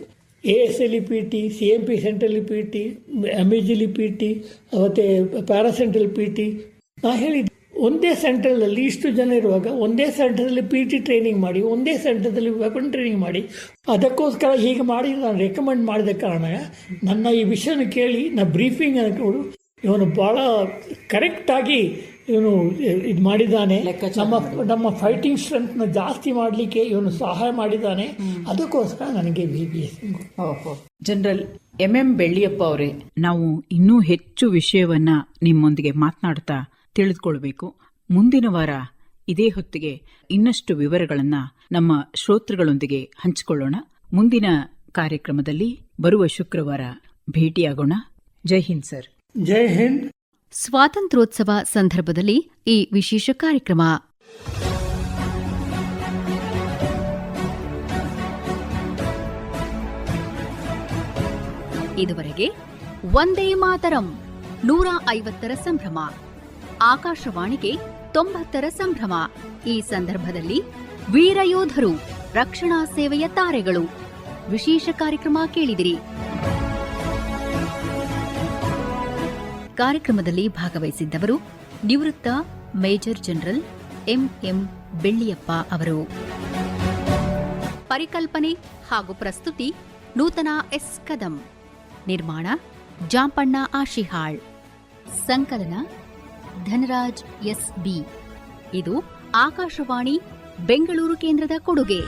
ASL PT, CMP central PT, MEGL PT ಮತ್ತು ಪ್ಯಾರಾಸೆಂಟ್ರಲ್ PT, ನಾ ಹೇಳಿದ್ದೆ ಒಂದೇ ಸೆಂಟ್ರಲಲ್ಲಿ ಇಷ್ಟು ಜನ ಇರುವಾಗ ಒಂದೇ ಸೆಂಟ್ರಲ್ಲಿ PT ಟ್ರೈನಿಂಗ್ ಮಾಡಿ, ಒಂದೇ ಸೆಂಟ್ರದಲ್ಲಿ ವೆಪನ್ ಟ್ರೈನಿಂಗ್ ಮಾಡಿ. ಅದಕ್ಕೋಸ್ಕರ ಹೀಗೆ ಮಾಡಿ ನಾನು ರೆಕಮೆಂಡ್ ಮಾಡಿದ ಕಾರಣ ನನ್ನ ಈ ವಿಷಯನ ಕೇಳಿ ನಾ ಬ್ರೀಫಿಂಗ್ ಅನ್ಕೊಂಡು ಇವನು ಭಾಳ ಕರೆಕ್ಟಾಗಿ ಇವನು ಇದು ಮಾಡಿದ್ದಾನೆ, ನಮ್ಮ ಫೈಟಿಂಗ್ ಸ್ಟ್ರೆಂತ್ನ ಜಾಸ್ತಿ ಮಾಡಲಿಕ್ಕೆ ಇವನು ಸಹಾಯ ಮಾಡಿದ್ದಾನೆ. ಅದಕ್ಕೋಸ್ಕರ ನನಗೆ VBSM. ಜನರಲ್ MM ಬೆಳ್ಳಿಯಪ್ಪ ಅವರೇ, ನಾವು ಇನ್ನೂ ಹೆಚ್ಚು ವಿಷಯವನ್ನ ನಿಮ್ಮೊಂದಿಗೆ ಮಾತನಾಡ್ತಾ ತಿಳಿದುಕೊಳ್ಬೇಕು. ಮುಂದಿನ ವಾರ ಇದೇ ಹೊತ್ತಿಗೆ ಇನ್ನಷ್ಟು ವಿವರಗಳನ್ನ ನಮ್ಮ ಶ್ರೋತೃಗಳೊಂದಿಗೆ ಹಂಚಿಕೊಳ್ಳೋಣ. ಮುಂದಿನ ಕಾರ್ಯಕ್ರಮದಲ್ಲಿ ಬರುವ ಶುಕ್ರವಾರ ಭೇಟಿಯಾಗೋಣ. ಜೈ ಹಿಂದ್ ಸರ್. ಜೈ ಹಿಂದ್. ಸ್ವಾತಂತ್ರ್ಯೋತ್ಸವ ಸಂದರ್ಭದಲ್ಲಿ ಈ ವಿಶೇಷ ಕಾರ್ಯಕ್ರಮ. ಇದುವರೆಗೆ ವಂದೇ ಮಾತರಂ 150ರ ಸಂಭ್ರಮ, ಆಕಾಶವಾಣಿಗೆ 90ರ ಸಂಭ್ರಮ. ಈ ಸಂದರ್ಭದಲ್ಲಿ ವೀರಯೋಧರು, ರಕ್ಷಣಾ ಸೇವೆಯ ತಾರೆಗಳು ವಿಶೇಷ ಕಾರ್ಯಕ್ರಮ ಕೇಳಿದಿರಿ. ಕಾರ್ಯಕ್ರಮದಲ್ಲಿ ಭಾಗವಹಿಸಿದ್ದವರು ನಿವೃತ್ತ ಮೇಜರ್ ಜನರಲ್ MM ಬೆಳ್ಳಿಯಪ್ಪ ಅವರು. ಪರಿಕಲ್ಪನೆ ಹಾಗೂ ಪ್ರಸ್ತುತಿ ನೂತನ S ಕದಂ. ನಿರ್ಮಾಣ ಜಾಂಪಣ್ಣ ಆಶಿಹಾಳ್. ಸಂಕಲನ ಧನರಾಜ್ SB. ಇದು ಆಕಾಶವಾಣಿ ಬೆಂಗಳೂರು ಕೇಂದ್ರದ ಕೊಡುಗೆ.